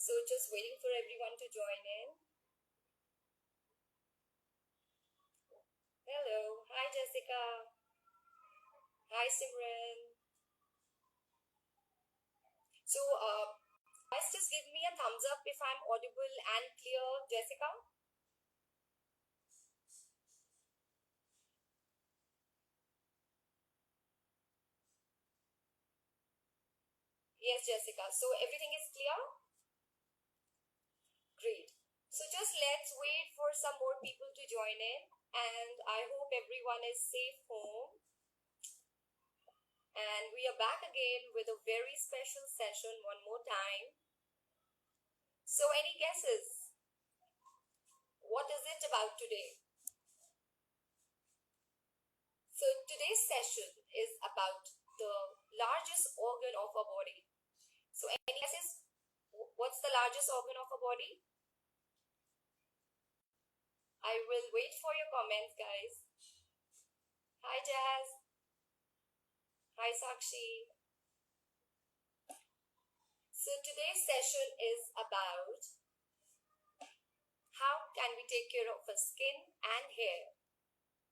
So just waiting for everyone to join in. Hello. Hi, Jessica. Hi, Simran. So, guys, just give me a thumbs up if I'm audible and clear, Jessica. Yes, Jessica. So everything is clear? Great. So just let's wait for some more people to join in, and I hope everyone is safe home. And we are back again with a very special session one more time. So, any guesses? What is it about today? So, today's session is about the largest organ of our body. So, any guesses? What's the largest organ of our body? I will wait for your comments, guys. Hi, Jazz. Hi, Sakshi. So, today's session is about how can we take care of our skin and hair.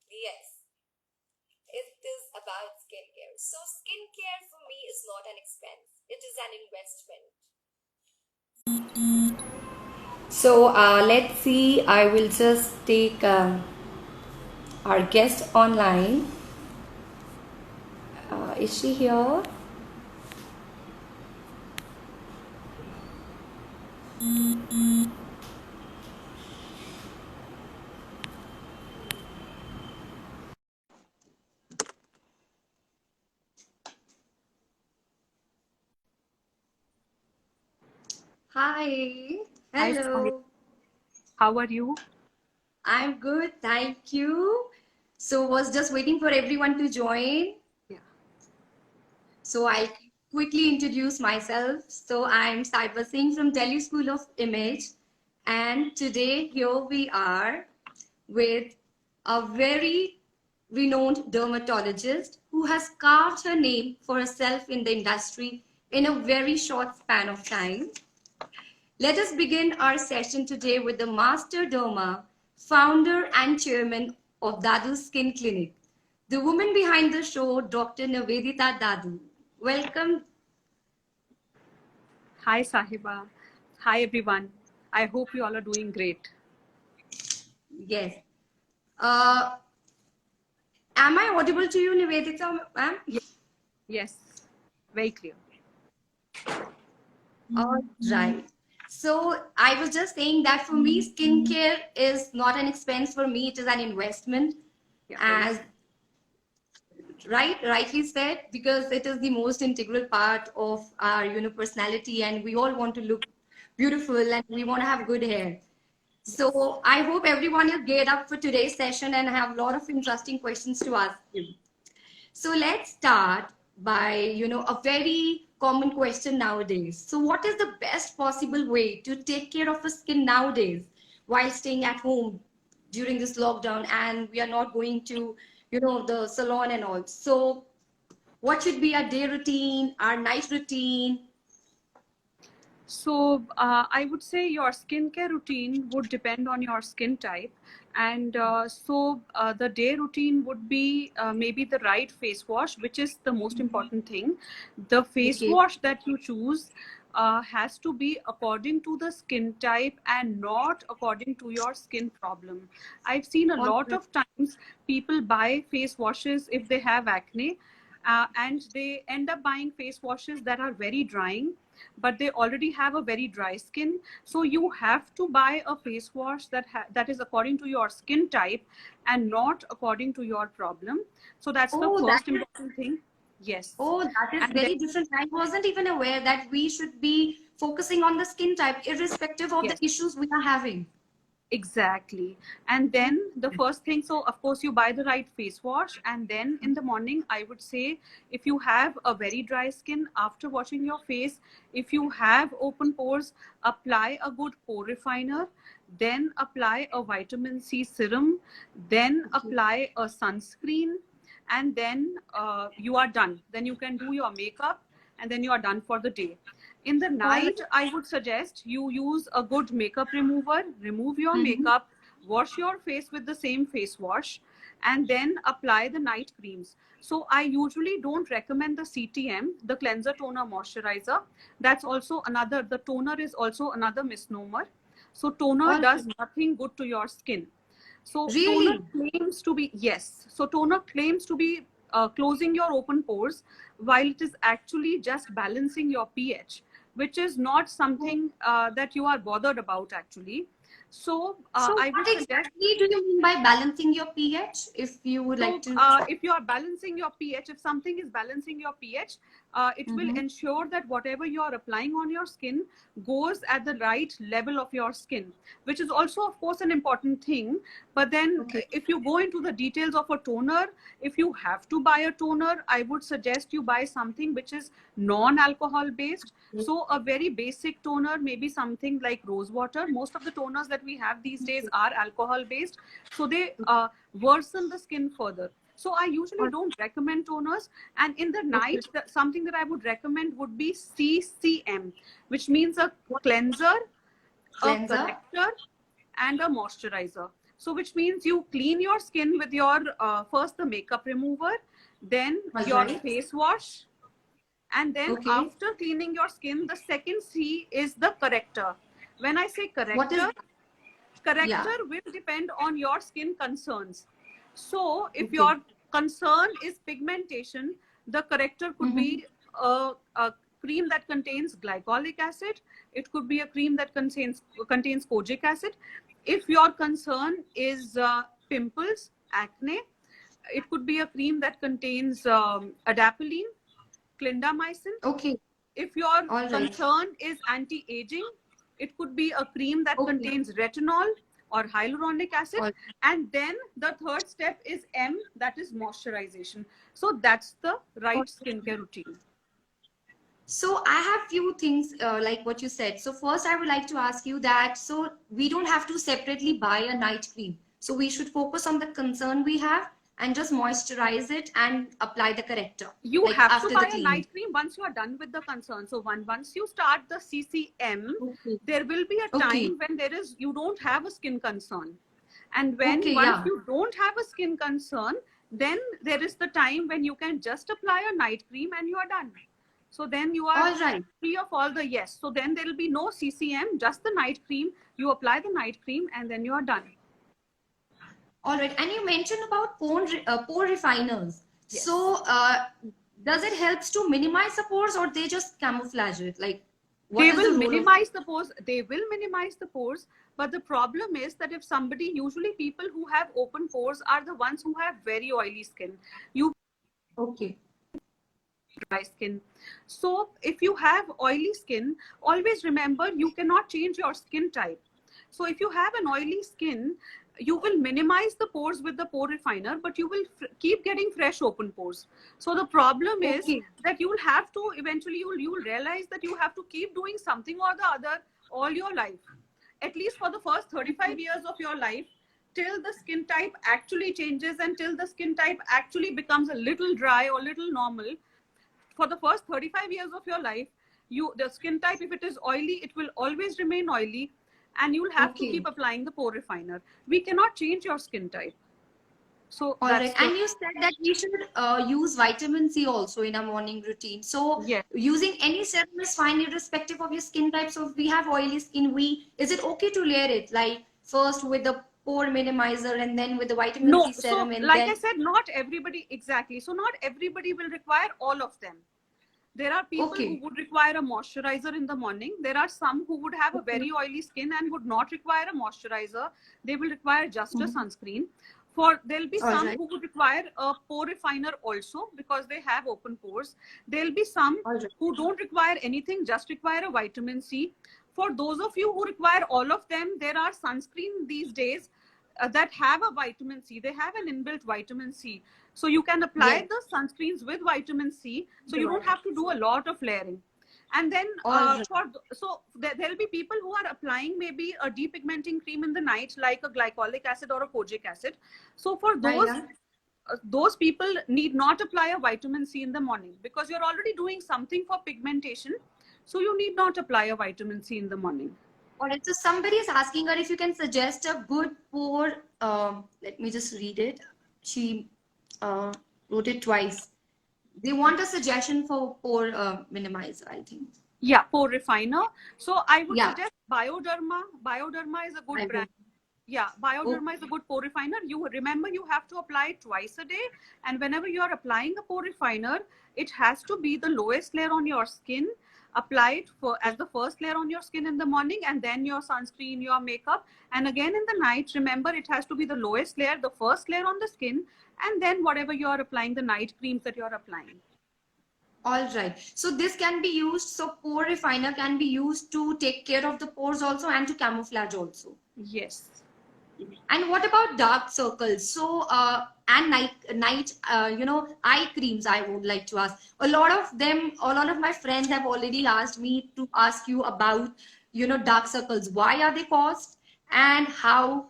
Yes, it is about skincare. So, skincare for me is not an expense, it is an investment. So, let's see. I will just take our guest online. Is she here? Hi. Hi, Sahib. Hello. How are you? I'm good. Thank you. So, was just waiting for everyone to join. Yeah. So, I'll quickly introduce myself. So, I'm Saiba Singh from Delhi School of Image. And today, here we are with a very renowned dermatologist who has carved her name for herself in the industry in a very short span of time. Let us begin our session today with the Master Derma, founder and chairman of Dadu Skin Clinic, the woman behind the show, Dr. Navedita Dadu. Welcome. Hi, Sahiba. Hi, everyone. I hope you all are doing great. Yes. Uh, am I audible to you, Nivedita, ma'am? Yes, very clear. All right. So I was just saying that for me, skincare is not an expense for me, it is an investment. Yeah, very As rightly said, because it is the most integral part of our personality, and we all want to look beautiful and we want to have good hair. yes. So I hope everyone is geared up for today's session and have a lot of interesting questions to ask you. So let's start by, a very common question nowadays. So what is the best possible way to take care of the skin nowadays while staying at home during this lockdown and we are not going to, the salon and all. So what should be our day routine, our night routine? So, I would say your skincare routine would depend on your skin type. And the day routine would be maybe the right face wash, which is the most important thing. The face Okay. wash that you choose has to be according to the skin type and not according to your skin problem. I've seen a All lot right. of times people buy face washes if they have acne, and they end up buying face washes that are very drying, but they already have a very dry skin. So you have to buy a face wash that is according to your skin type and not according to your problem. So that's the Oh, that first is important thing. Yes. Oh, that is And then very different. I wasn't even aware that we should be focusing on the skin type, irrespective of the yes, issues we are having. exactly. And then the first thing, so of course you buy the right face wash, and then in the morning, I would say, if you have a very dry skin after washing your face, if you have open pores, apply a good pore refiner, then apply a vitamin C serum, then Okay. apply a sunscreen, and then you are done. Then you can do your makeup, and then you are done for the day. In the All night, right. I would suggest you use a good makeup remover, remove your Mm-hmm. makeup, wash your face with the same face wash, and then apply the night creams. So I usually don't recommend the CTM, the cleanser, toner, moisturizer. That's also another, the toner is also another misnomer. So toner All does right. nothing good to your skin. So toner Really? claims to be, yes. So toner claims to be closing your open pores, while it is actually just balancing your pH, which is not something that you are bothered about actually. So So I would what suggest, exactly do you mean by balancing your pH? If you would like so to. if you are balancing your pH, if something is balancing your pH, it will Mm-hmm. ensure that whatever you are applying on your skin goes at the right level of your skin, which is also, of course, an important thing. But then, Okay. if you go into the details of a toner, if you have to buy a toner, I would suggest you buy something which is non-alcohol based. So a very basic toner, maybe something like rose water. Most of the toners that we have these days are alcohol based, so they worsen the skin further. So I usually don't recommend toners. And in the Okay. night, something that I would recommend would be CCM, which means a cleanser, a Cleanser. corrector, and a moisturizer. So which means you clean your skin with your first the makeup remover, then All your right. face wash, and then Okay. after cleaning your skin, the second C is the corrector. When I say What is? corrector, Yeah. corrector will depend on your skin concerns. So if Okay. your concern is pigmentation, the corrector could Mm-hmm. be a cream that contains glycolic acid. It could be a cream that contains kojic acid. If your concern is pimples, acne, it could be a cream that contains adapalene, clindamycin. Okay. If your All right. concern is anti-aging, it could be a cream that Okay. contains retinol or hyaluronic acid. All. And then the third step is M, that is moisturization. So that's the right skincare routine. So I have few things like what you said. So first, I would like to ask you that so we don't have to separately buy a night cream. So we should focus on the concern we have and just moisturize it and apply the corrector You like have to after the buy a cleaning. night cream once you are done with the concern. So once you start the CCM, Okay. there will be a Okay. time when you don't have a skin concern. And when Okay. once Yeah. you don't have a skin concern, then there is the time when you can just apply a night cream and you are done. So then you are All right. free of all the yes. So then there will be no CCM, just the night cream. You apply the night cream and then you are done. All right. And you mentioned about pore refiners. Yes. So does it helps to minimize the pores or they just camouflage it? Like what They is the will role of? minimize the pores. They will minimize the pores. But the problem is that if somebody, usually people who have open pores are the ones who have very oily skin. You Okay. dry skin. So if you have oily skin, always remember you cannot change your skin type. So if you have an oily skin, you will minimize the pores with the pore refiner, but you will keep getting fresh open pores. So the problem is Okay. that you will have to eventually you'll realize that you have to keep doing something or the other all your life, at least for the first 35 years of your life, till the skin type actually changes and till the skin type actually becomes a little dry or little normal. For the first 35 years of your life, the skin type, if it is oily, it will always remain oily, and you'll have to Okay. keep applying the pore refiner. We cannot change your skin type. So All that's right. the, And you said that we should use vitamin C also in our morning routine. So yes. using any serum is fine irrespective of your skin type. So if we have oily skin, is it okay to layer it like first with the pore minimizer and then with the vitamin No, C so serum and like I then said, not everybody, exactly. So not everybody will require all of them. There are people who okay. would require a moisturizer in the morning. There are some who would have a Okay. very oily skin and would not require a moisturizer. They will require just a Mhm. sunscreen. For there'll be All some right. who would require a pore refiner also because they have open pores. There'll be some All right. who don't require anything, just require a vitamin C. For those of you who require all of them, there are sunscreen these days that have a vitamin C. They have an inbuilt vitamin C. So you can apply Yes. the sunscreens with vitamin C. So The you don't vitamin have to C. do a lot of layering. And then All right. there'll be people who are applying maybe a depigmenting cream in the night, like a glycolic acid or a kojic acid. So for Yeah, yeah. those people need not apply a vitamin C in the morning because you're already doing something for pigmentation. So you need not apply a vitamin C in the morning. All right. So somebody is asking her if you can suggest a good pore. Let me just read it. She uh, wrote it twice. They want a suggestion for pore minimizer, I think. Yeah, pore refiner. So I would Yeah. suggest Bioderma. Bioderma is a good I will. brand. Yeah, Oh, Bioderma is a good pore refiner. You remember you have to apply it twice a day, and whenever you are applying a pore refiner, it has to be the lowest layer on your skin. Apply it for as the first layer on your skin in the morning, and then your sunscreen, your makeup, and again in the night. Remember, it has to be the lowest layer, the first layer on the skin, and then whatever you are applying, the night creams that you are applying. all right. So this can be used. So pore refiner can be used to take care of the pores also and to camouflage also. Yes. And what about dark circles? So, and eye creams, I would like to ask. A lot of my friends have already asked me to ask you about, dark circles. Why are they caused and how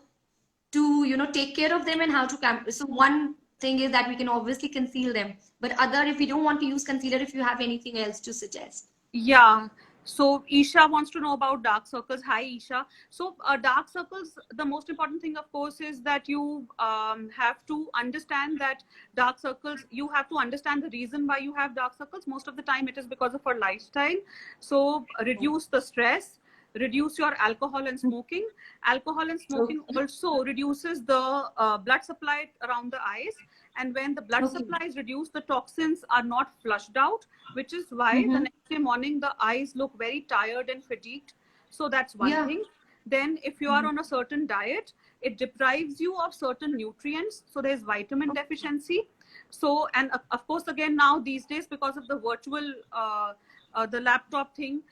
to, take care of them and how to So one thing is that we can obviously conceal them, but other, if we don't want to use concealer, if you have anything else to suggest. Yeah. So Isha wants to know about dark circles. Hi, Isha. So dark circles, the most important thing, of course, is that you have to understand that dark circles, you have to understand the reason why you have dark circles. Most of the time it is because of our lifestyle. So reduce the stress, reduce your alcohol and smoking. Alcohol and smoking also reduces the blood supply around the eyes. And when the blood Okay. supply is reduced, the toxins are not flushed out, which is why the next day morning the eyes look very tired and fatigued. So that's one Yeah. thing. Then if you are on a certain diet, it deprives you of certain nutrients. So there's vitamin deficiency. So, and of course, again, now these days, because of the virtual, the laptop thing,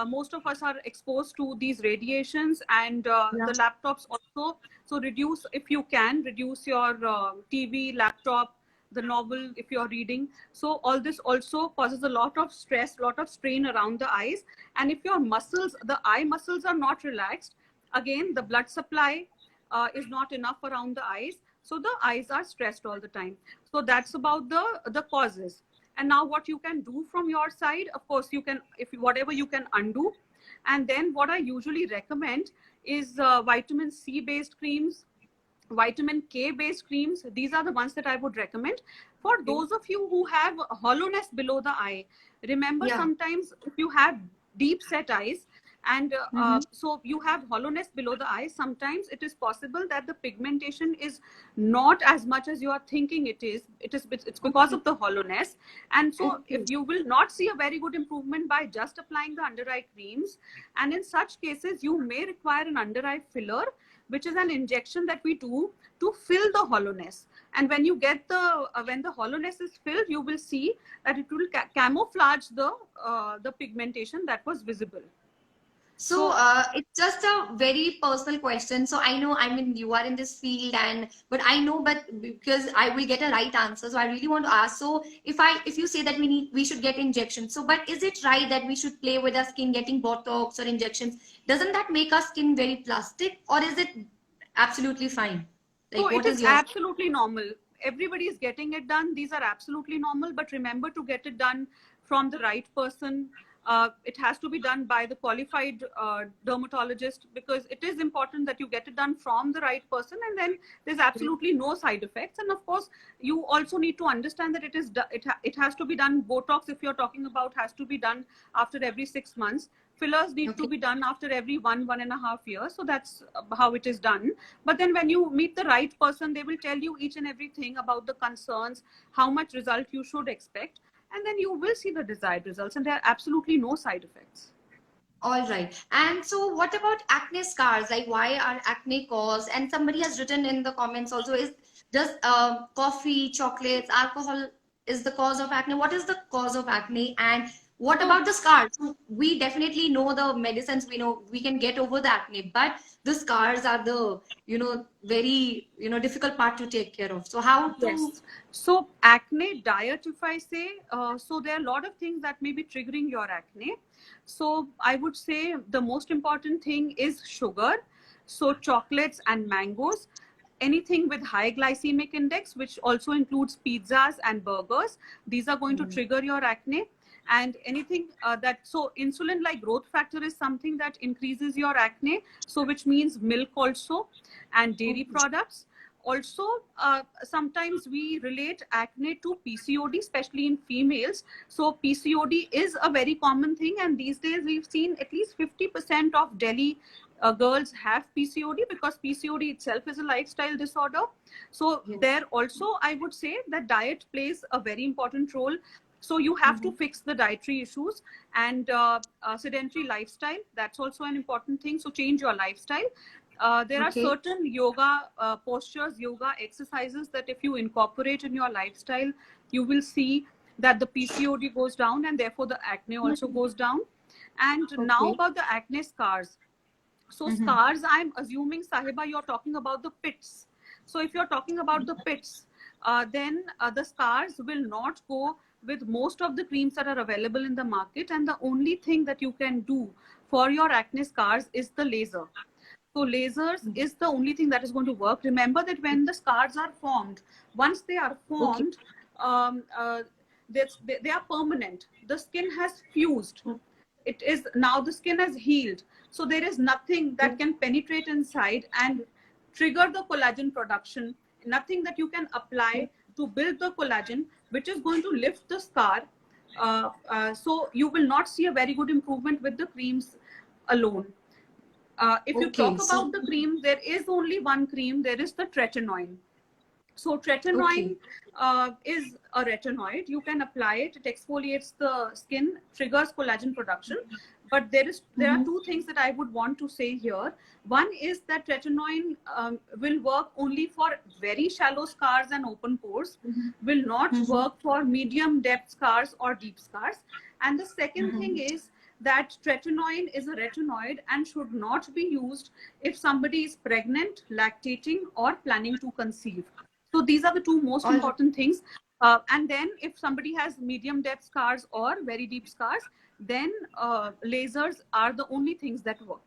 most of us are exposed to these radiations, and Yeah. the laptops also. So reduce, if you can, reduce your TV, laptop, the novel if you're reading. So all this also causes a lot of stress, lot of strain around the eyes. And if your muscles, the eye muscles are not relaxed, again, the blood supply is not enough around the eyes. So the eyes are stressed all the time. So that's about the causes. And now what you can do from your side, of course, you can, if whatever you can undo. And then what I usually recommend is vitamin C based creams, vitamin K based creams. These are the ones that I would recommend. For those of you who have hollowness below the eye, remember, Yeah. sometimes if you have deep set eyes, and so you have hollowness below the eye, sometimes it is possible that the pigmentation is not as much as you are thinking it is. It's because of the hollowness. And so if you will not see a very good improvement by just applying the under eye creams, and in such cases you may require an under eye filler, which is an injection that we do to fill the hollowness. And when you get the when the hollowness is filled, you will see that it will camouflage the pigmentation that was visible. So it's just a very personal question. So I know, I mean, you are in this field, but I know, but because I will get a right answer, so I really want to ask. So if you say that we should get injections, so but is it right that we should play with our skin getting Botox or injections? Doesn't that make our skin very plastic, or is it absolutely fine? So Like, it what is is your? absolutely normal. Everybody is getting it done. These are absolutely normal. But remember to get it done from the right person. It has to be done by the qualified dermatologist, because it is important that you get it done from the right person, and then there's absolutely no side effects. And of course, you also need to understand that it has to be done. Botox, if you're talking about, has to be done after every 6 months. Fillers need to be done after every 1.5 years. So that's how it is done. But then when you meet the right person, they will tell you each and everything about the concerns, how much result you should expect, and then you will see the desired results, and there are absolutely no side effects. All right. And so what about acne scars? Like, why are acne caused? And somebody has written in the comments also, does coffee, chocolates, alcohol is the cause of acne? What is the cause of acne? And what about the scars? So we definitely know the medicines, we know we can get over the acne, but the scars are the, very, difficult part to take care of. So how to? Yes. So acne diet, if I say, so there are a lot of things that may be triggering your acne. So I would say the most important thing is sugar. So chocolates and mangoes, anything with high glycemic index, which also includes pizzas and burgers, these are going to trigger your acne. And anything so insulin like growth factor is something that increases your acne, so which means milk also, and dairy products. Also, sometimes we relate acne to PCOD, especially in females. So PCOD is a very common thing, and these days we've seen at least 50% of Delhi girls have PCOD, because PCOD itself is a lifestyle disorder. So there also, I would say that diet plays a very important role. So you have to fix the dietary issues, and sedentary lifestyle, that's also an important thing. So change your lifestyle. There are certain yoga postures, yoga exercises that if you incorporate in your lifestyle, you will see that the PCOD goes down, and therefore the acne also goes down. And now about the acne scars. So scars, I'm assuming, Sahiba, you're talking about the pits. So if you're talking about the pits, then the scars will not go with most of the creams that are available in the market. And the only thing that you can do for your acne scars is the laser. So lasers is the only thing that is going to work. Remember that when the scars are formed, once they are formed, they are permanent. The skin has fused. It is now the skin has healed. So there is nothing that can penetrate inside and trigger the collagen production. Nothing that you can apply to build the collagen, which is going to lift the scar. So you will not see a very good improvement with the creams alone. If you talk about the cream, there is only one cream. There is the tretinoin. So tretinoin is a retinoid. You can apply it. It exfoliates the skin, triggers collagen production. But there are two things that I would want to say here. One is that tretinoin will work only for very shallow scars and open pores, will not work for medium depth scars or deep scars. And the second thing is that tretinoin is a retinoid and should not be used if somebody is pregnant, lactating, or planning to conceive. So these are the two most important things. And then if somebody has medium depth scars or very deep scars, then lasers are the only things that work.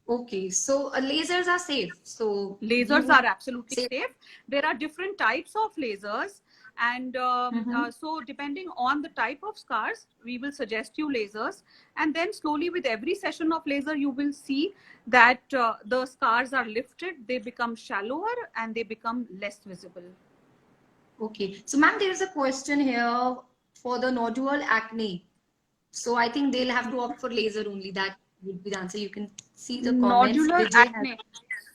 Okay, so lasers are safe. So lasers are absolutely safe. There are different types of lasers, and so depending on the type of scars, we will suggest you lasers. And then slowly with every session of laser, you will see that the scars are lifted, they become shallower, and they become less visible. Okay, so ma'am, there is a question here for the nodule acne. So I think they'll have to opt for laser only. That would be the answer. You can see the comments. Nodular acne.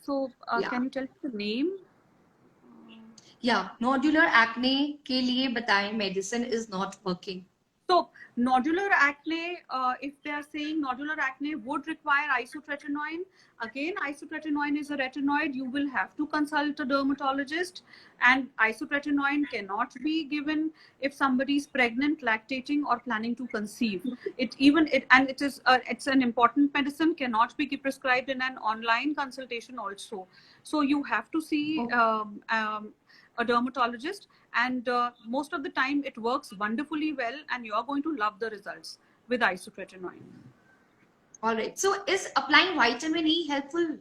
So can you tell me the name? Yeah, nodular acne के लिए बताएं medicine is not working. So nodular acne, if they are saying nodular acne would require isotretinoin, again, isotretinoin is a retinoid. You will have to consult a dermatologist, and isotretinoin cannot be given if somebody is pregnant, lactating, or planning to conceive. It's an important medicine, cannot be prescribed in an online consultation also. So you have to see a dermatologist, and most of the time it works wonderfully well, and you're going to love the results with isotretinoin. All right. So is applying vitamin E helpful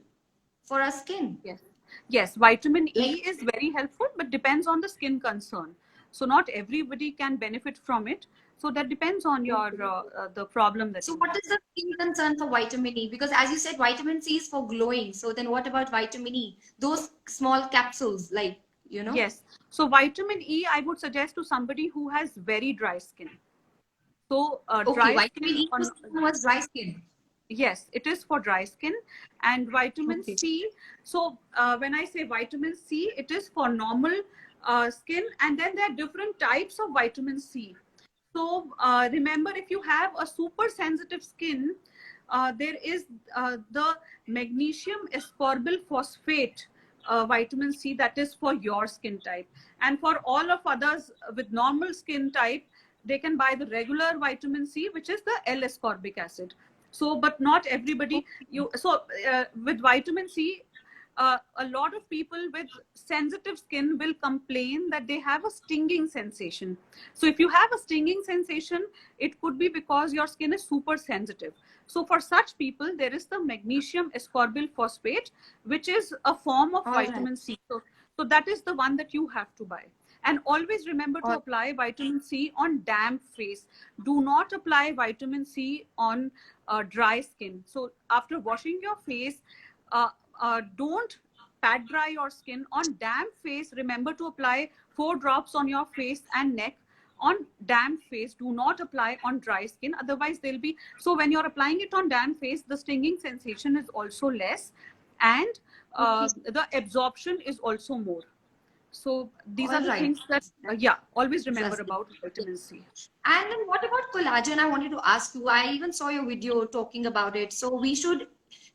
for our skin? Yes, vitamin E is very helpful, but depends on the skin concern. So not everybody can benefit from it. So that depends on your the problem that. So what is the skin concern for vitamin E? Because as you said, vitamin C is for glowing. So then what about vitamin E? Those small capsules, like, you know? Yes. So vitamin E, I would suggest to somebody who has very dry skin. So dry vitamin E was dry skin. Yes, it is for dry skin. And vitamin C. So when I say vitamin C, it is for normal skin. And then there are different types of vitamin C. So remember, if you have a super sensitive skin, there is the magnesium ascorbyl phosphate vitamin C that is for your skin type. And for all of others with normal skin type, they can buy the regular vitamin C, which is the L-ascorbic acid. So, but not everybody. With vitamin C, a lot of people with sensitive skin will complain that they have a stinging sensation. So if you have a stinging sensation, it could be because your skin is super sensitive. So for such people, there is the magnesium ascorbyl phosphate, which is a form of vitamin C. So that is the one that you have to buy. And always remember to All, apply vitamin C on damp face. Do not apply vitamin C on dry skin. So after washing your face, don't pat dry your skin. On damp face, remember to apply 4 drops on your face and neck. On damp face, do not apply on dry skin, otherwise they'll be, so when you're applying it on damp face, the stinging sensation is also less, and okay. the absorption is also more. So these are All the right. things that yeah, always remember Interesting. about vitamin C. And then what about collagen? I wanted to ask you. I even saw your video talking about it. So we should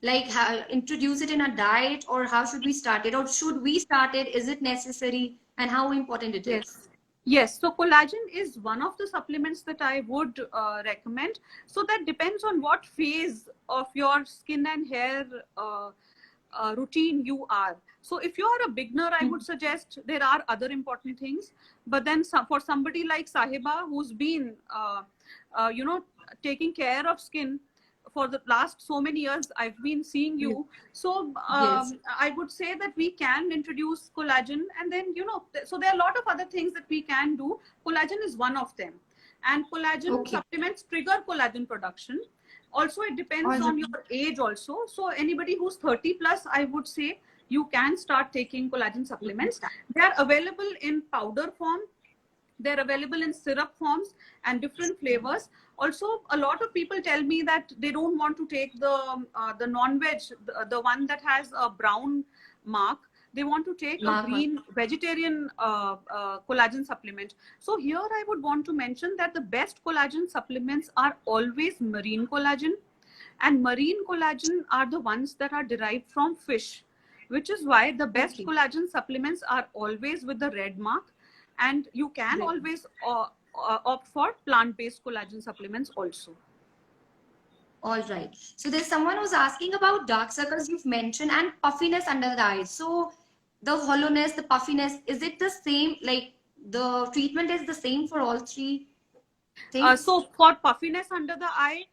like introduce it in a diet, or how should we start it? Or should we start it? Is it necessary? And how important it is? Yes. Yes. So collagen is one of the supplements that I would recommend. So that depends on what phase of your skin and hair routine you are. So if you are a beginner, I would suggest there are other important things. But then for somebody like Sahiba, who's been, taking care of skin for the last so many years, I've been seeing you. So Yes. I would say that we can introduce collagen, and then, so there are a lot of other things that we can do. Collagen is one of them. And collagen Okay. supplements trigger collagen production. Also, it depends All on right. your age also. So anybody who's 30 plus, I would say you can start taking collagen supplements. They are available in powder form. They're available in syrup forms and different flavors. Also, a lot of people tell me that they don't want to take the non-veg, the one that has a brown mark. They want to take a green vegetarian collagen supplement. So here I would want to mention that the best collagen supplements are always marine collagen. And marine collagen are the ones that are derived from fish, which is why the best Okay. collagen supplements are always with the red mark. And you can Great. always opt for plant-based collagen supplements also. All right. So there's someone who's asking about dark circles you've mentioned and puffiness under the eyes. So the hollowness, the puffiness, is it the same? Like the treatment is the same for all three things? So for puffiness under the eye,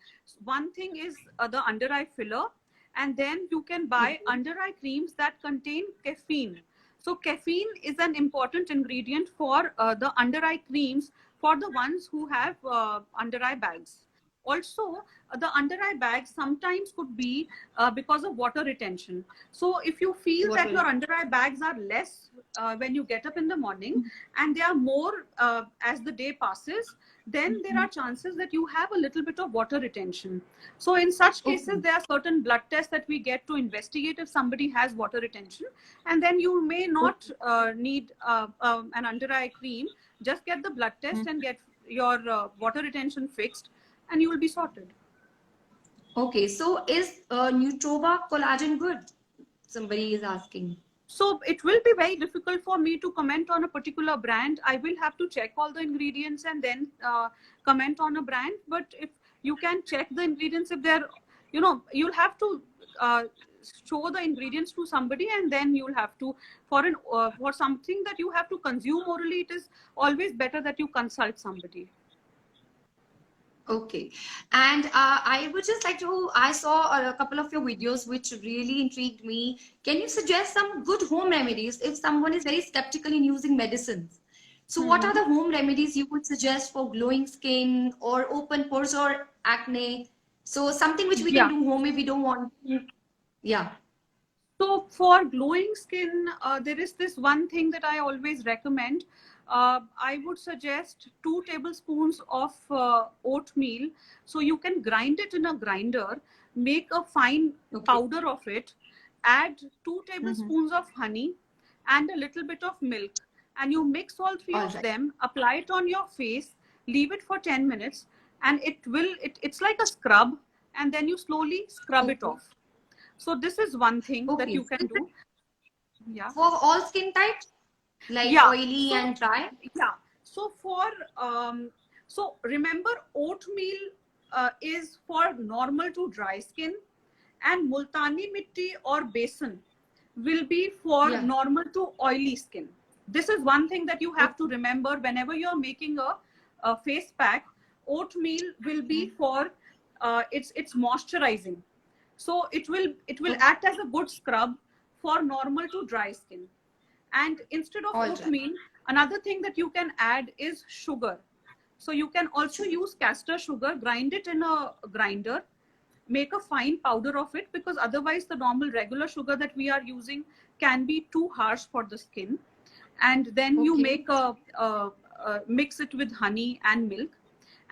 one thing is the under eye filler, and then you can buy under eye creams that contain caffeine. So caffeine is an important ingredient for the under eye creams for the ones who have under eye bags. Also, the under eye bags sometimes could be because of water retention. So if you feel that your under eye bags are less when you get up in the morning, and they are more as the day passes, then there are chances that you have a little bit of water retention. So in such cases, there are certain blood tests that we get to investigate if somebody has water retention. And then you may not need an under eye cream. Just get the blood test and get your water retention fixed, and you will be sorted. Okay, so is Nutrova collagen good? Somebody is asking. So it will be very difficult for me to comment on a particular brand. I will have to check all the ingredients and then comment on a brand. But if you can check the ingredients, if they're, you'll have to show the ingredients to somebody, and then you'll have to, for something that you have to consume orally, it is always better that you consult somebody. Okay. And I would just like to, I saw a couple of your videos which really intrigued me. Can you suggest some good home remedies if someone is very skeptical in using medicines? So what are the home remedies you would suggest for glowing skin or open pores or acne? So something which we can do home if we don't want to. Yeah. So for glowing skin, there is this one thing that I always recommend. I would suggest 2 tablespoons of oatmeal. So you can grind it in a grinder, make a fine powder of it, add 2 tablespoons of honey and a little bit of milk. And you mix all three of them, apply it on your face, leave it for 10 minutes, and it's like a scrub, and then you slowly scrub it off. So this is one thing that you can do. Yeah. For all skin types? Like oily and dry? Yeah. So so remember, oatmeal is for normal to dry skin, and multani mitti or besan will be for normal to oily skin. This is one thing that you have to remember whenever you're making a face pack. Oatmeal will be for it's moisturizing. So it will act as a good scrub for normal to dry skin. And instead of oatmeal, Another thing that you can add is sugar. So you can also use castor sugar, grind it in a grinder, make a fine powder of it, because otherwise the normal regular sugar that we are using can be too harsh for the skin. And then you Okay. make mix it with honey and milk.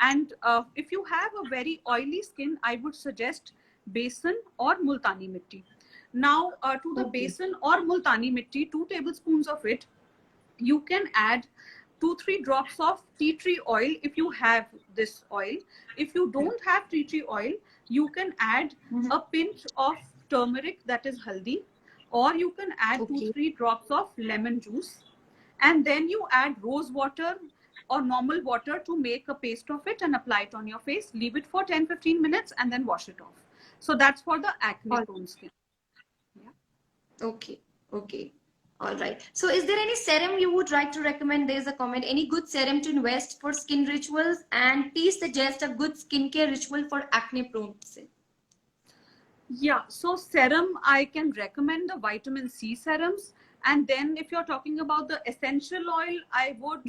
And if you have a very oily skin, I would suggest besan or multani mitti. Now, to the Okay. besan or multani mitti, 2 tablespoons of it, you can add 2-3 drops of tea tree oil if you have this oil. If you don't have tea tree oil, you can add Mhm. a pinch of turmeric, that is haldi, or you can add two Okay. three drops of lemon juice, and then you add rose water or normal water to make a paste of it and apply it on your face. Leave it for 10-15 minutes and then wash it off. So that's for the acne All prone skin. Yeah. okay. Okay. All right. So, is there any serum you would like to recommend? There's a comment. Any good serum to invest for skin rituals? And please suggest a good skincare ritual for acne prone skin. Yeah, so serum, I can recommend the vitamin C serums. And then if you're talking about the essential oil, I would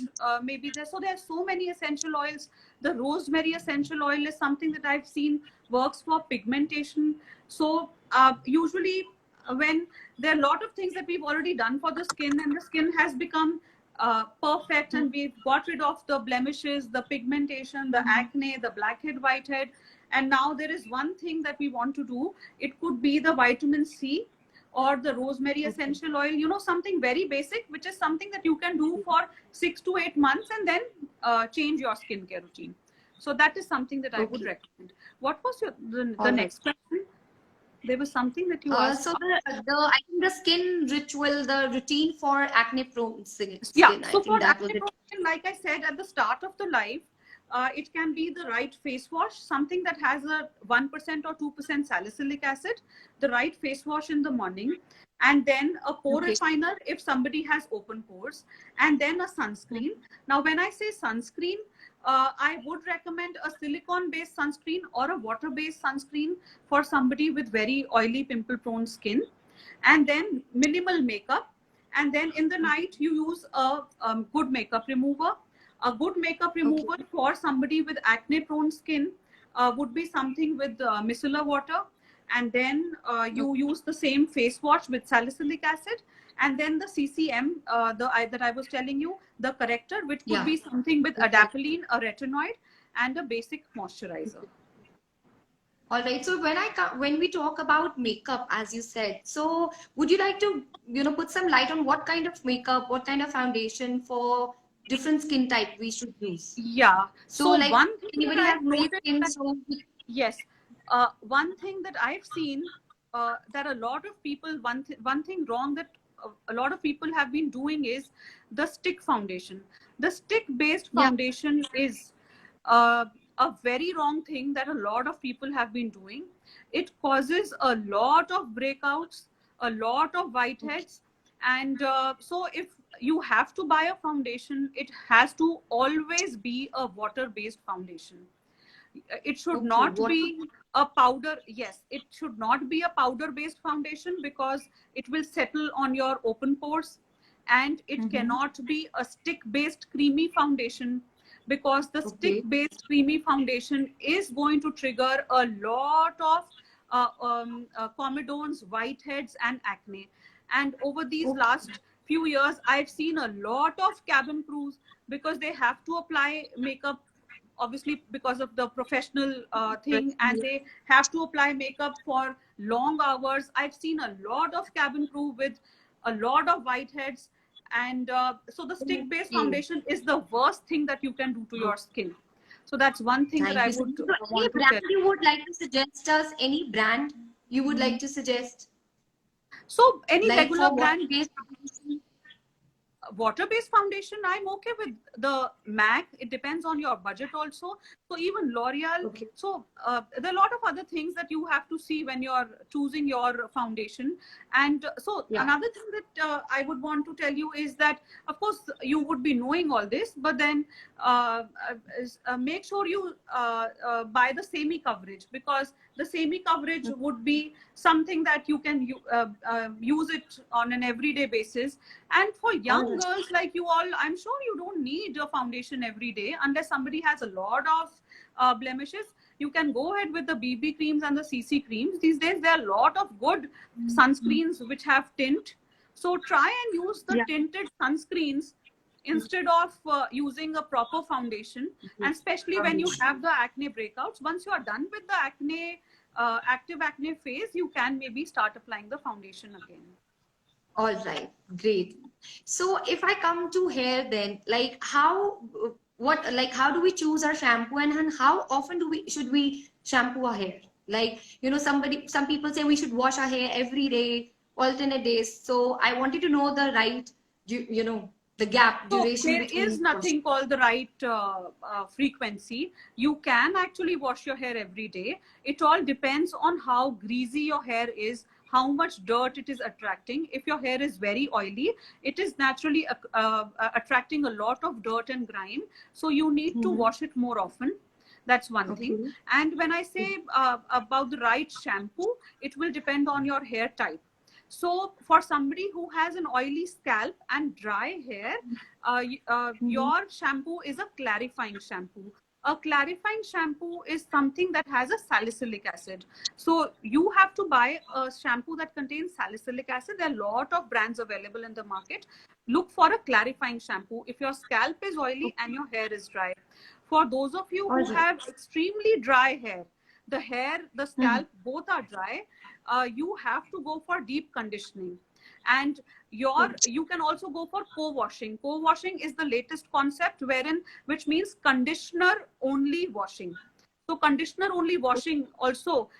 maybe there's so many essential oils. The rosemary essential oil is something that I've seen works for pigmentation. So usually when there are a lot of things that we've already done for the skin, and the skin has become perfect, and we've got rid of the blemishes, the pigmentation, the acne, the blackhead, whitehead, and now there is one thing that we want to do. It could be the vitamin C or the rosemary Okay. essential oil, something very basic, which is something that you can do for 6 to 8 months and then change your skincare routine. So that is something that I would Okay. recommend. What was the All right. next question? There was something that you asked. So the I think the skin ritual, the routine for acne prone Yeah, skin, I so for think that was acne it. prone skin, like I said at the start of the life, it can be the right face wash, something that has a 1% or 2% salicylic acid, the right face wash in the morning, and then a pore Okay. refiner if somebody has open pores, and then a sunscreen. Now, when I say sunscreen, I would recommend a silicone based sunscreen or a water based sunscreen for somebody with very oily, pimple prone skin, and then minimal makeup. And then in the night you use a good makeup remover. A good makeup Okay. remover for somebody with acne prone skin would be something with micellar water, and then you use the same face wash with salicylic acid, and then the CCM, that I was telling you, the corrector, which could Yeah. be something with Okay. adapalene, a retinoid, and a basic moisturizer. All right. So when we talk about makeup, as you said, so would you like to put some light on what kind of makeup, what kind of foundation for different skin type we should use? Yeah, So so like one thing that anybody has I've great noticed skin, that, so yes, one thing that I've seen, that a lot of people, one thing wrong that a lot of people have been doing is the stick foundation. The stick based yeah. foundation is uh, a very wrong thing that a lot of people have been doing. It causes a lot of breakouts, a lot of Okay. whiteheads, and so if you have to buy a foundation, it has to always be a water based foundation. It should Okay. not What? be a powder. Yes, it should not be a powder based foundation, because it will settle on your open pores. And it Mm-hmm. cannot be a stick based creamy foundation, because the stick Okay. based creamy foundation is going to trigger a lot of comedones, whiteheads, and acne. And over these Okay. last few years, I've seen a lot of cabin crews, because they have to apply makeup, obviously because of the professional thing, and they have to apply makeup for long hours. I've seen a lot of cabin crew with a lot of whiteheads, and so the stick based Okay. foundation is the worst thing that you can do to your skin. So that's one thing that Thank I you so would much. So any want to brand tell. you would like to suggest us? Any brand you would like to suggest? So any Like regular for brand, water-based water-based foundation, I'm okay with the MAC. It depends on your budget also. So even L'Oreal. okay. So there are a lot of other things that you have to see when you're choosing your foundation. And so Yeah. another thing that I would want to tell you is that, of course, you would be knowing all this, but then make sure you buy the semi coverage, because the semi coverage would be something that you can use it on an everyday basis. And for All young right. girls like you all, I'm sure you don't need a foundation every day unless somebody has a lot of blemishes. You can go ahead with the BB creams and the CC creams. These days, there are a lot of good sunscreens which have tint. So try and use the Yeah. tinted sunscreens instead of using a proper foundation. And especially when you have the acne breakouts, once you are done with the acne, active acne phase, you can maybe start applying the foundation again. All right, great. So if I come to hair then, like how do we choose our shampoo and how often should we shampoo our hair? Like, some people say we should wash our hair every day, alternate days. So I wanted to know the right, the gap So duration there is between washing. nothing called the right frequency. You can actually wash your hair every day. It all depends on how greasy your hair is, how much dirt it is attracting. If your hair is very oily, it is naturally attracting a lot of dirt and grime. So you need to wash it more often. That's one thing. Okay. And when I say about the right shampoo, it will depend on your hair type. So for somebody who has an oily scalp and dry hair, your shampoo is a clarifying shampoo. A clarifying shampoo is something that has a salicylic acid. So you have to buy a shampoo that contains salicylic acid. There are a lot of brands available in the market. Look for a clarifying shampoo if your scalp is oily and your hair is dry. For those of you who All right. have extremely dry hair, the scalp, both are dry, you have to go for deep conditioning. And you can also go for co-washing. Co-washing is the latest concept which means conditioner only washing. So conditioner only washing also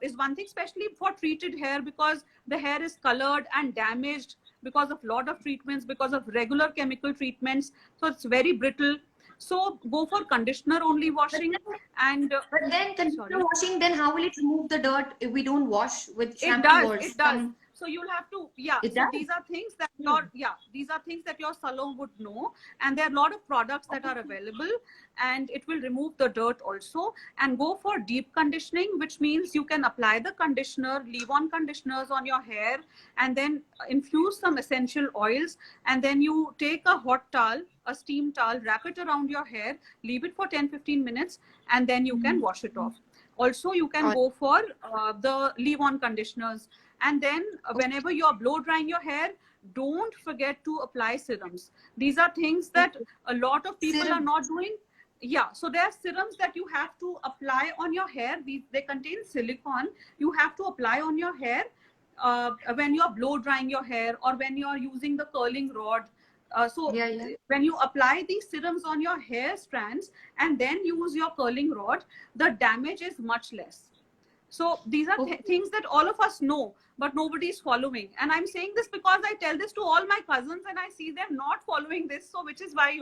is one thing, especially for treated hair, because the hair is colored and damaged because of lot of treatments, because of regular chemical treatments. So it's very brittle. So go for conditioner only washing. And But then conditioner sorry. washing, then how will it remove the dirt if we don't wash with It shampoo does, or it does. some? So you'll have to, yeah. It So does? these are things that your salon would know. And there are a lot of products that are available, and it will remove the dirt also. And go for deep conditioning, which means you can apply the conditioner, leave on conditioners on your hair, and then infuse some essential oils. And then you take a hot towel, a steam towel, wrap it around your hair, leave it for 10-15 minutes, and then you can wash it off. Also, you can go for the leave-on conditioners. And then whenever you're blow drying your hair, don't forget to apply serums. These are things that a lot of people are not doing. Yeah, so there are serums that you have to apply on your hair. They contain silicone. You have to apply on your hair when you're blow drying your hair or when you're using the curling rod. When you apply these serums on your hair strands and then use your curling rod, the damage is much less. So these are things that all of us know, but nobody is following. And I'm saying this because I tell this to all my cousins and I see them not following this. So which is why,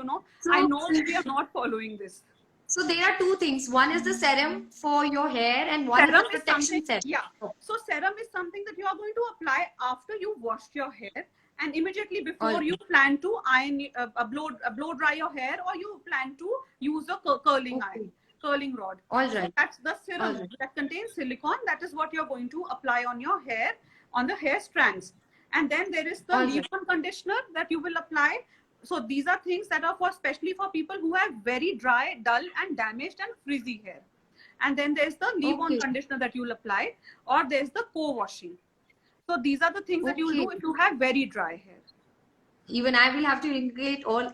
I know we are not following this. So there are two things. One is the serum for your hair and one Serum is the protection serum. Yeah. So serum is something that you are going to apply after you washed your hair and immediately before you plan to iron, blow dry your hair, or you plan to use a curling rod. All right. So that's the serum that contains silicone. That is what you're going to apply on your hair, on the hair strands. And then there is the leave-on conditioner that you will apply. So these are things that are especially for people who have very dry, dull and damaged and frizzy hair. And then there's the leave-on conditioner that you'll apply, or there's the co-washing. So these are the things that you will do if you have very dry hair. Even I will have to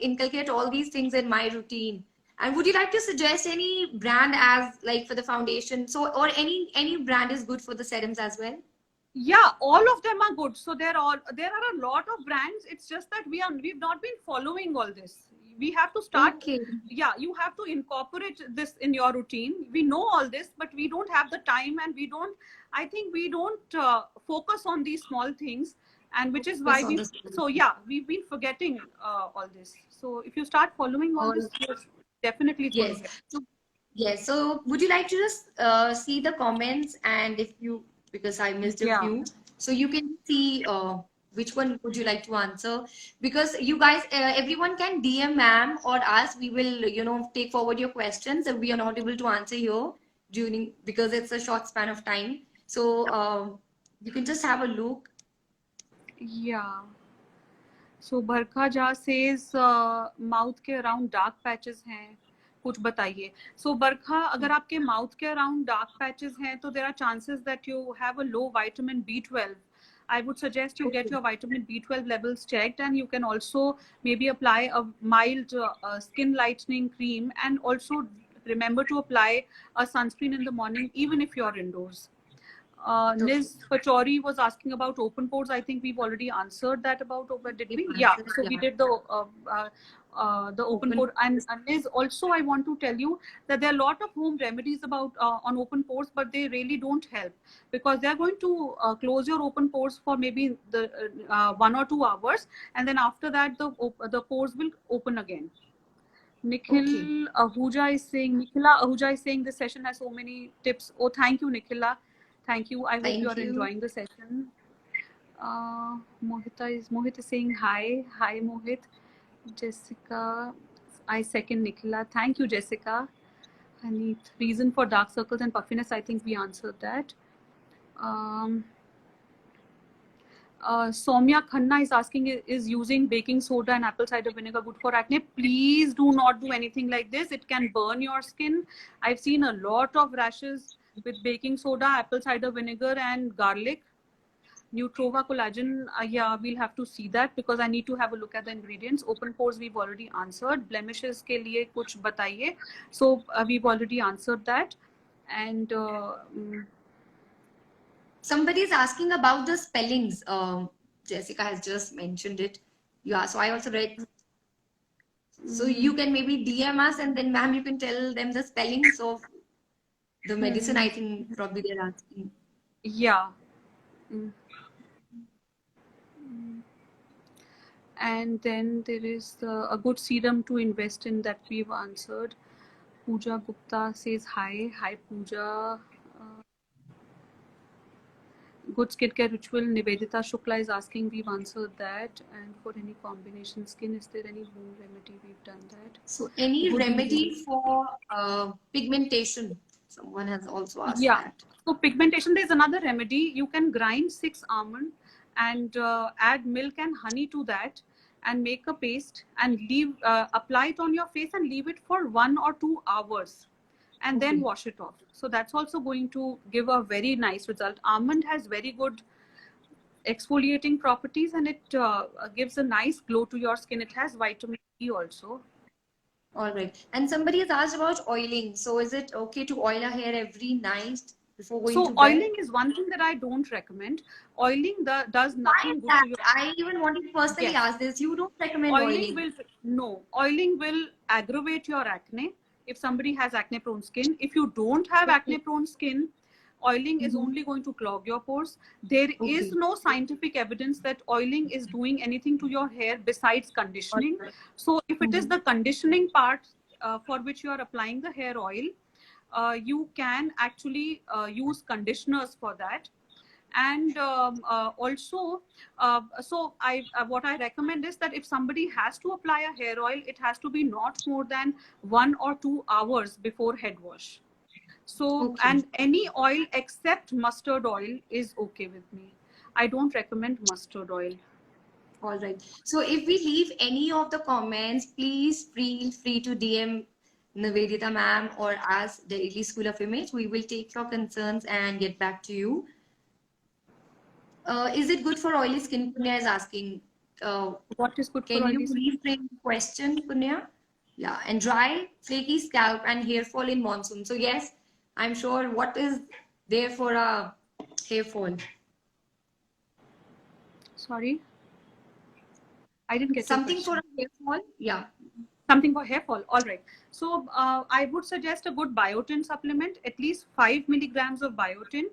inculcate all these things in my routine. And would you like to suggest any brand as like for the foundation? So or any brand is good for the serums as well? Yeah, all of them are good. So there are a lot of brands. It's just that we've not been following all this. We have to start. Yeah, you have to incorporate this in your routine. We know all this, but we don't have the time, and we don't focus on these small things, and which is why we've been forgetting all this. So if you start following all this, definitely follow it. So would you like to just see the comments, and because I missed a few, so you can see which one would you like to answer? Because you guys, everyone can DM ma'am or us. We will, take forward your questions if we are not able to answer here because it's a short span of time. So you can just have a look. Yeah. So Barkha Jha says mouth के around dark patches हैं, कुछ बताइए. So Barkha, अगर आपके mouth के around dark patches हैं, तो there are chances that you have a low vitamin B12. I would suggest you get your vitamin B12 levels checked, and you can also maybe apply a mild skin lightening cream, and also remember to apply a sunscreen in the morning, even if you're indoors. Niz Pachori was asking about open pores. I think we've already answered that about open, did we? Yeah. So we did the open pore. And Niz, also I want to tell you that there are a lot of home remedies about on open pores, but they really don't help, because they're going to close your open pores for maybe the 1 or 2 hours, and then after that the pores will open again. Nikhil Ahuja is saying, Nikhila Ahuja is saying this session has so many tips. Oh, thank you, Nikhila. Thank you. I hope you are enjoying the session. Mohit is saying hi. Hi, Mohit. Jessica, I second Nikhila. Thank you, Jessica. Haneet, reason for dark circles and puffiness, I think we answered that. Soumya Khanna is asking, is using baking soda and apple cider vinegar good for acne? Please do not do anything like this. It can burn your skin. I've seen a lot of rashes with baking soda, apple cider vinegar, and garlic. Nutrova collagen, yeah, we'll have to see that, because I need to have a look at the ingredients. Open pores we've already answered. Blemishes ke liye kuch bataiye. So we've already answered that. And somebody is asking about the spellings. Jessica has just mentioned it. Yeah, so I also read. So you can maybe DM us, and then ma'am, you can tell them the spellings of the medicine. I think probably they're asking. Yeah. And then there is a good serum to invest in that we've answered. Pooja Gupta says hi. Hi, Pooja. Good skincare ritual. Nivedita Shukla is asking, we've answered that. And for any combination skin, is there any home remedy? We've done that. So any remedy for pigmentation? Someone has also asked that. So pigmentation, there's another remedy. You can grind 6 almond and add milk and honey to that, and make a paste, and leave apply it on your face and leave it for 1 or 2 hours, and then wash it off. So that's also going to give a very nice result. Almond has very good exfoliating properties, and it gives a nice glow to your skin. It has vitamin E also. All right. And somebody has asked about oiling. So is it okay to oil our hair every night before going to bed? So oiling is one thing that I don't recommend. Oiling does nothing good to your... I even wanted to personally ask this. You don't recommend oiling? No. Oiling will aggravate your acne if somebody has acne-prone skin. If you don't have acne-prone skin, oiling is only going to clog your pores. There is no scientific evidence that oiling is doing anything to your hair besides conditioning. So if it is the conditioning part for which you are applying the hair oil, you can actually use conditioners for that. And also, so what I recommend is that if somebody has to apply a hair oil, it has to be not more than 1 or 2 hours before head wash. So, and any oil except mustard oil is okay with me. I don't recommend mustard oil. All right. So if we leave any of the comments, please feel free to DM Nivedita ma'am or us, Delhi School of Image. We will take your concerns and get back to you. Is it good for oily skin? Punya is asking. What is good for oily skin? Can you rephrase the question, Punya? Yeah, and dry, flaky scalp and hair fall in monsoon. So yes, I'm sure. What is there for a hair fall? Sorry, I didn't get something for a hair fall. Yeah. Something for hair fall. All right. So I would suggest a good biotin supplement, at least 5 milligrams of biotin,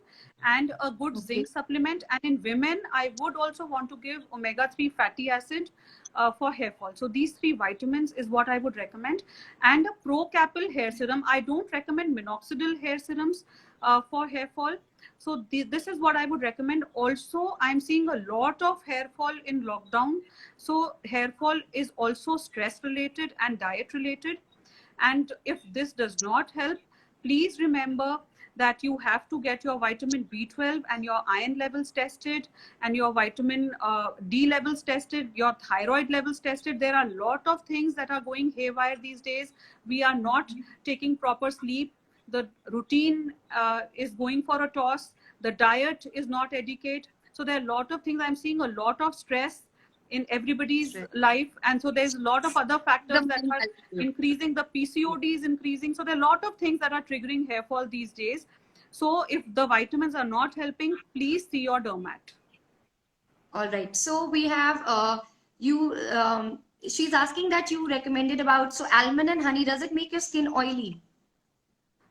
and a good zinc supplement. And in women, I would also want to give omega-3 fatty acid for hair fall. So these 3 vitamins is what I would recommend. And a Procapil hair serum. I don't recommend minoxidil hair serums for hair fall. So this is what I would recommend. Also, I'm seeing a lot of hair fall in lockdown. So hair fall is also stress related and diet related. And if this does not help, please remember that you have to get your vitamin B12 and your iron levels tested, and your vitamin D levels tested, your thyroid levels tested. There are a lot of things that are going haywire these days. We are not taking proper sleep. The routine is going for a toss. The diet is not adequate. So there are a lot of things. I'm seeing a lot of stress in everybody's life, and so there's a lot of other factors that are increasing. The PCOD is increasing. So there are a lot of things that are triggering hair fall these days. So if the vitamins are not helping, please see your dermat. All right. So we have you. She's asking that you recommended about, so almond and honey. Does it make your skin oily?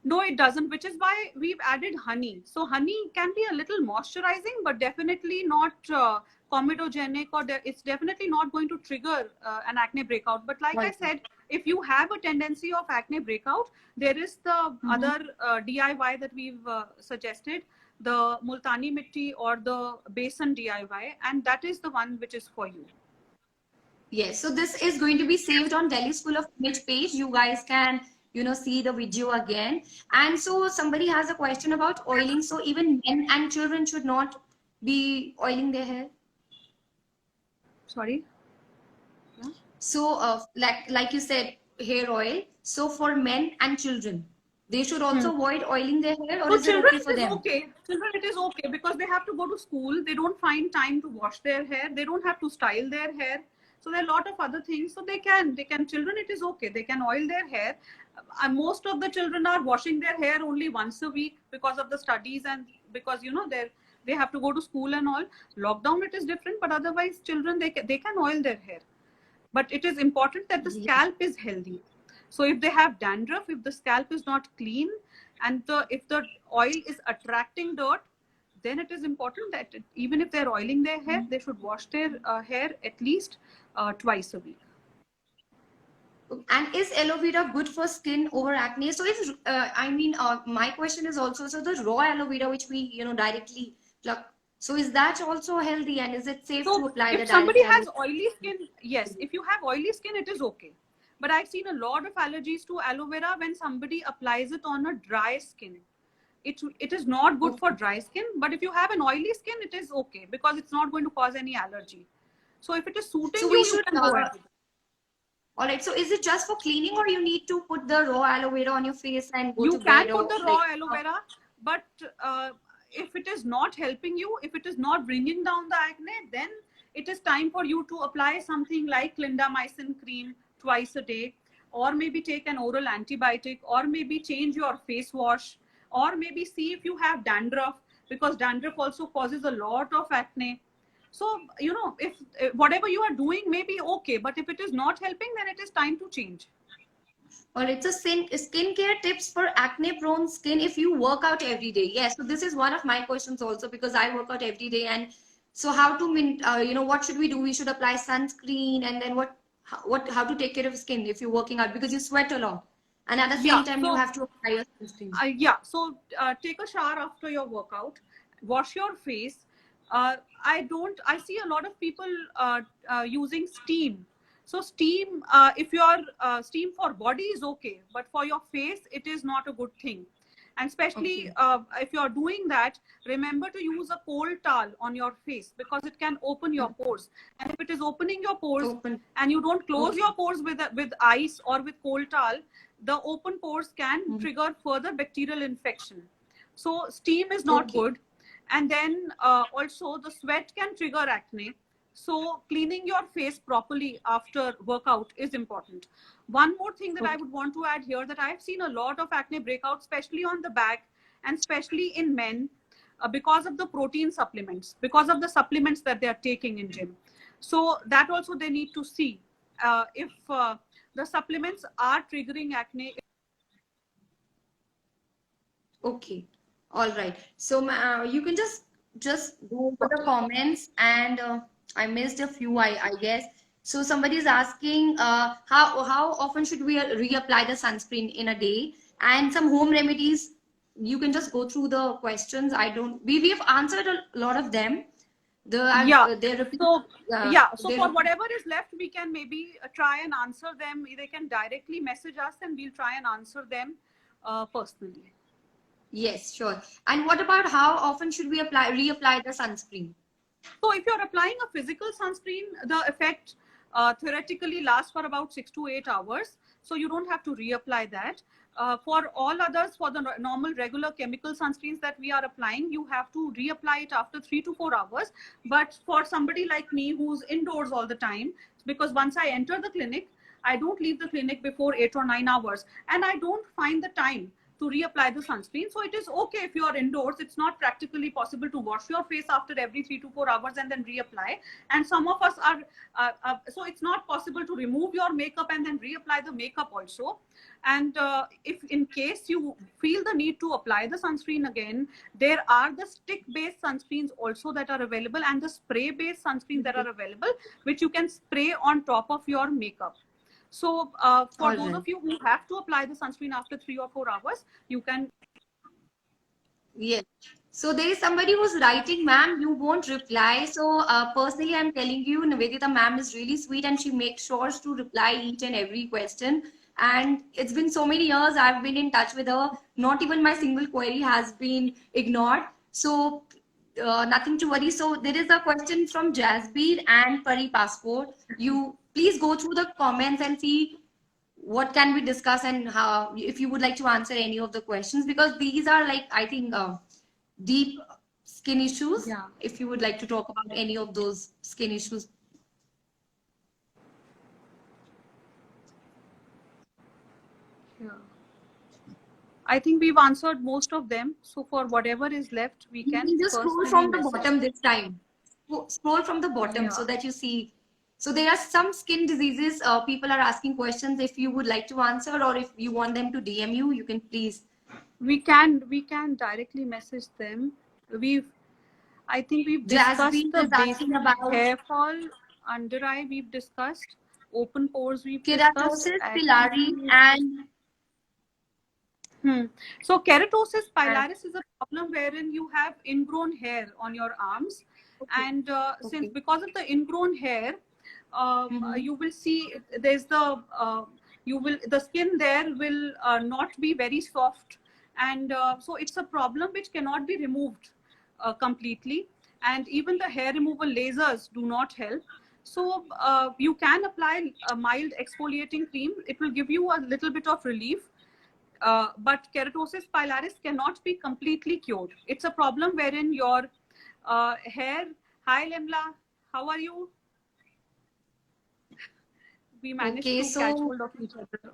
No, it doesn't, which is why we've added honey. So honey can be a little moisturizing, but definitely not comedogenic, or it's definitely not going to trigger an acne breakout. But like I said, if you have a tendency of acne breakout, there is the other DIY that we've suggested, the Multani Mitti or the Besan DIY, and that is the one which is for you. Yes. So this is going to be saved on Delhi School of Image page. You guys can, see the video again. And so somebody has a question about oiling. So even men and children should not be oiling their hair. Sorry. Yeah. So like you said, hair oil. So for men and children, they should also avoid oiling their hair, or So is it okay for them? Okay. Children, it is okay because they have to go to school. They don't find time to wash their hair. They don't have to style their hair. So there are a lot of other things. So they can, children, it is okay. They can oil their hair. Most of the children are washing their hair only once a week because of the studies and because, they have to go to school and all. Lockdown, it is different, but otherwise children, they can oil their hair. But it is important that the scalp is healthy. So if they have dandruff, if the scalp is not clean, and if the oil is attracting dirt, then it is important that even if they're oiling their hair, they should wash their hair at least twice a week. And is aloe vera good for skin over acne? So is my question is also, so the raw aloe vera which we directly pluck, so is that also healthy, and is it safe to apply? If somebody has oily skin, yes. If you have oily skin, it is okay. But I've seen a lot of allergies to aloe vera when somebody applies it on a dry skin. It is not good for dry skin, but if you have an oily skin, it is okay because it's not going to cause any allergy. So if it is suiting you, you can go ahead. All right. So is it just for cleaning, or you need to put the raw aloe vera on your face and go to bed? You can put the raw aloe vera, but if it is not helping you, if it is not bringing down the acne, then it is time for you to apply something like clindamycin cream twice a day, or maybe take an oral antibiotic, or maybe change your face wash, or maybe see if you have dandruff, because dandruff also causes a lot of acne. So, if whatever you are doing may be okay, but if it is not helping, then it is time to change. All right. So skincare tips for acne prone skin if you work out every day. Yes. So this is one of my questions also, because I work out every day. And so how to, what should we do? We should apply sunscreen, and then how to take care of skin if you're working out, because you sweat a lot. And at the same time, you have to apply your sunscreen. So take a shower after your workout, wash your face. I see a lot of people using steam. So steam, if your steam for body is okay, but for your face, it is not a good thing. And especially if you're doing that, remember to use a cold towel on your face, because it can open your pores. And if it is opening your pores and you don't close your pores with ice or with cold towel, the open pores can trigger further bacterial infection. So steam is not good. And then also the sweat can trigger acne. So cleaning your face properly after workout is important. One more thing that I would want to add here, that I've seen a lot of acne breakouts, especially on the back and especially in men, because of the protein supplements, because of the supplements that they are taking in gym. So that also they need to see if the supplements are triggering acne. Okay. All right. So you can just go over the comments, and I missed a few, I guess. So somebody is asking how often should we reapply the sunscreen in a day, and some home remedies. You can just go through the questions. We've answered a lot of them. So for whatever is left, we can maybe try and answer them. They can directly message us, and we'll try and answer them personally. Yes, sure. And what about how often should we reapply the sunscreen? So if you're applying a physical sunscreen, the effect theoretically lasts for about 6 to 8 hours. So you don't have to reapply that. For all others, for the normal regular chemical sunscreens that we are applying, you have to reapply it after 3 to 4 hours. But for somebody like me who's indoors all the time, because once I enter the clinic, I don't leave the clinic before 8 or 9 hours, and I don't find the time to reapply the sunscreen. So it is okay if you are indoors. It's not practically possible to wash your face after every 3 to 4 hours and then reapply. And some of us are, so it's not possible to remove your makeup and then reapply the makeup also. And if in case you feel the need to apply the sunscreen again, there are the stick-based sunscreens also that are available, and the spray-based sunscreens that are available, which you can spray on top of your makeup. So for All those right. of you who have to apply the sunscreen after 3 or 4 hours, you can. Yes. So there is somebody who's writing, ma'am, you won't reply. So personally, I'm telling you, Nivedita ma'am is really sweet and she makes sure to reply each and every question. And it's been so many years I've been in touch with her. Not even my single query has been ignored. So nothing to worry. So there is a question from Jasbir and Pari Passport. You please go through the comments and see what can we discuss and how if you would like to answer any of the questions, because these are like I think deep skin issues. Yeah. If you would like to talk about any of those skin issues. Yeah. I think we've answered most of them. So for whatever is left, we You can can just scroll personally from the message. bottom this time. Scroll from the bottom so Yeah. that you see. So there are some skin diseases people are asking questions. If you would like to answer or if you want them to DM you, you can please. We can directly message them. We've I think we've discussed Jasbeen the is asking basic about hair fall, under eye we've discussed, open pores we've discussed, keratosis, acne. pilaris, and Hmm. So keratosis pilaris is a problem wherein you have ingrown hair on your arms, okay, and since okay. because of the ingrown hair, Mm-hmm. you will see there's the skin there will not be very soft, and so it's a problem which cannot be removed completely, and even the hair removal lasers do not help. So you can apply a mild exfoliating cream. It will give you a little bit of relief, but keratosis pilaris cannot be completely cured. It's a problem wherein your hair. Hi, Lemla. How are you? We managed Okay, to catch so hold of each other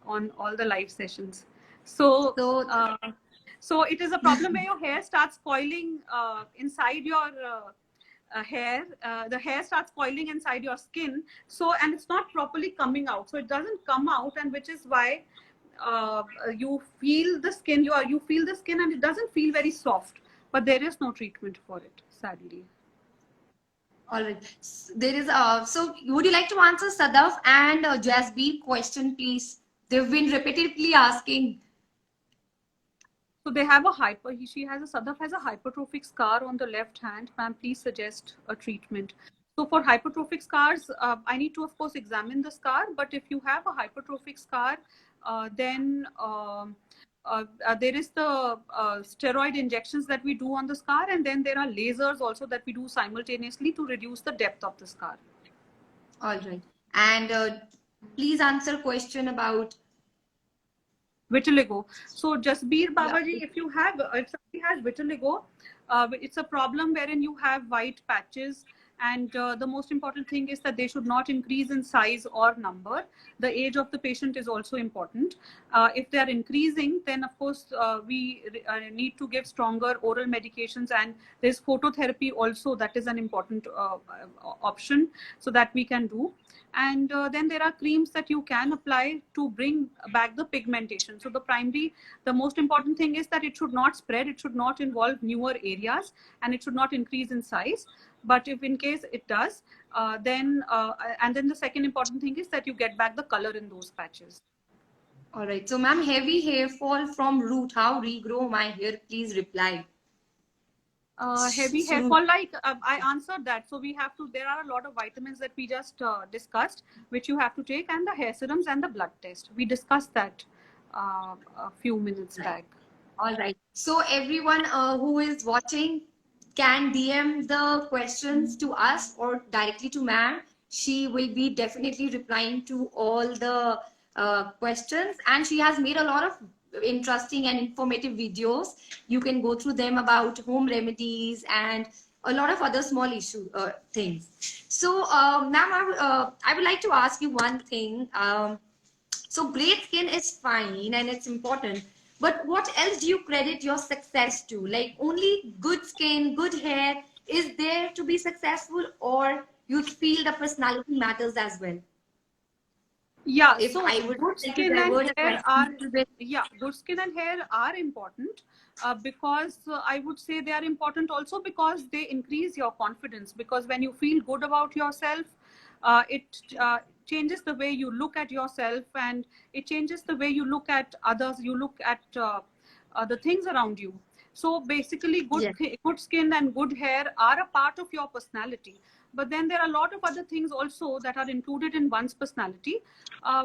on all the live sessions. So, so so it is a problem where your hair starts coiling inside your hair. The hair starts coiling inside your skin. So, and it's not properly coming out. So it doesn't come out, and which is why you feel the skin. You feel the skin, and it doesn't feel very soft. But there is no treatment for it, sadly. all right. There is so would you like to answer Sadaf and Jasbir question, please? They've been repetitively asking. So they have a she has Sadaf has a hypertrophic scar on the left hand. Ma'am, please suggest a treatment. So for hypertrophic scars, I need to of course examine the scar. But if you have a hypertrophic scar, then there is the steroid injections that we do on the scar, and then there are lasers also that we do simultaneously to reduce the depth of the scar. All right. And please answer question about Vitiligo. So Jasbir yeah. Babaji, if somebody has vitiligo, it's a problem wherein you have white patches, and the most important thing is that they should not increase in size or number. The age of the patient is also important. If they are increasing, then of course we need to give stronger oral medications, and there's phototherapy also, that is an important option, so that we can do. And then there are creams that you can apply to bring back the pigmentation. So the most important thing is that it should not spread, it should not involve newer areas, and it should not increase in size. But if in case it does, then the second important thing is that you get back the color in those patches. All right. So ma'am, heavy hair fall from root. How regrow my hair? Please reply. Heavy hair So fall, like I answered that. So there are a lot of vitamins that we just discussed, which you have to take, and the hair serums and the blood test. We discussed that a few minutes back. All right. So everyone who is watching can DM the questions to us or directly to ma'am. She will be definitely replying to all the questions, and she has made a lot of interesting and informative videos. You can go through them about home remedies and a lot of other small issue things. So, ma'am, I would like to ask you one thing. So great skin is fine and it's important. But what else do you credit your success to? Like only good skin, good hair is there to be successful, or you feel the personality matters as well? Yeah, If so I would good like to skin and divert the hair question are, a little bit. yeah, good skin and hair are important because I would say they are important also because they increase your confidence. Because when you feel good about yourself, it changes the way you look at yourself, and it changes the way you look at others, you look at the things around you. So basically, Yes, good skin and good hair are a part of your personality. But then there are a lot of other things also that are included in one's personality,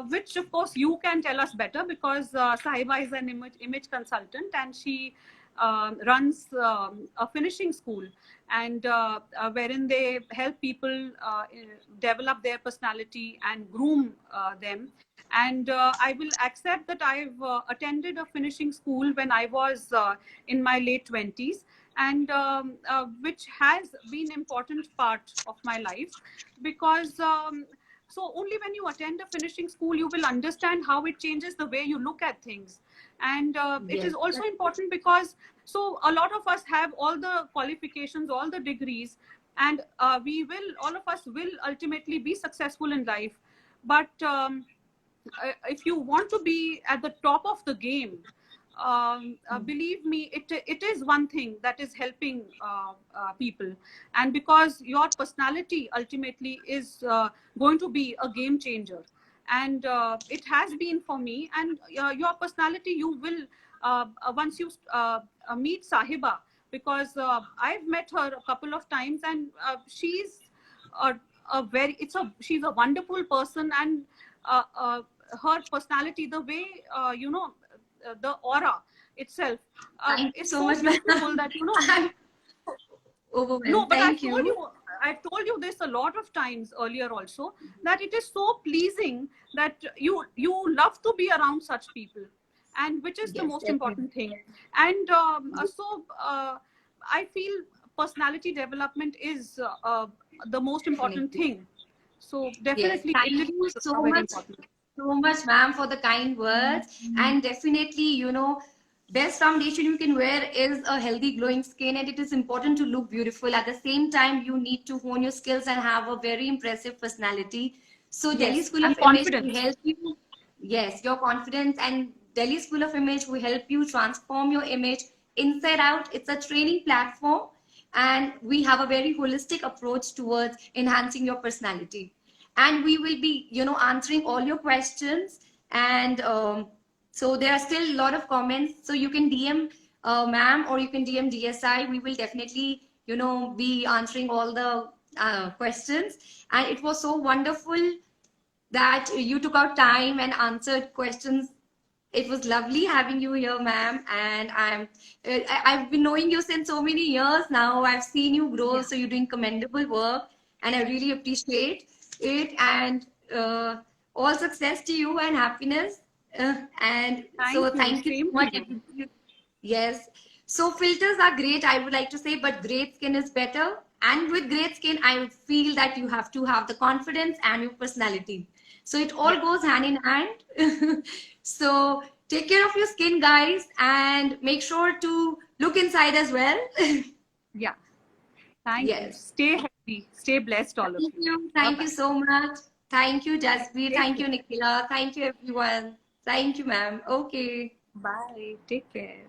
which of course you can tell us better because Sahiba is an image consultant, and she runs a finishing school, and wherein they help people develop their personality and groom them. And I will accept that I've attended a finishing school when I was in my late 20s, and which has been important part of my life because so only when you attend a finishing school you will understand how it changes the way you look at things. And it yes, is also important because so a lot of us have all the qualifications, all the degrees, and we will, all of us will ultimately be successful in life. But if you want to be at the top of the game, believe me, it is one thing that is helping people. And because your personality ultimately is going to be a game changer, and it has been for me. And your personality, you will once you meet Sahiba, because I've met her a couple of times, and she's a, a very it's a she's a wonderful person. And her personality, the way the aura itself thank you is so so much, ma'am. beautiful that I'm no, overwhelmed. but Thank you. I've told you this a lot of times earlier also, that it is so pleasing that you love to be around such people, and which is the Yes, most definitely. important thing. And I feel personality development is the most important Definitely. thing. So Yes, definitely it thank is you very important. so much, ma'am, for the kind words. And definitely, best foundation you can wear is a healthy, glowing skin, and it is important to look beautiful. At the same time, you need to hone your skills and have a very impressive personality. So, Delhi Yes, School of and Image will confidence. help you. Yes, your confidence, and Delhi School of Image will help you transform your image inside out. It's a training platform, and we have a very holistic approach towards enhancing your personality. And we will be answering all your questions. And so there are still a lot of comments, so you can DM ma'am, or you can DM DSI. We will definitely be answering all the questions. And it was so wonderful that you took out time and answered questions. It was lovely having you here, ma'am. And I've been knowing you since so many years now. I've seen you grow, Yeah. so you're doing commendable work, and I really appreciate it. And all success to you and happiness. And so Thank you. thank you Same so to much. you. Yes. So filters are great, I would like to say, but great skin is better. And with great skin, I feel that you have to have the confidence and your personality. So it all Yeah. goes hand in hand. So take care of your skin, guys, and make sure to look inside as well. Yeah. Thank you. Yes. Stay healthy. Stay blessed, all of Thank you. you. Bye Thank you bye. so much. Thank you, Jaspreet. Take Thank you, care. Nikhila. Thank you, everyone. Thank you, ma'am. Okay. Bye. Take care.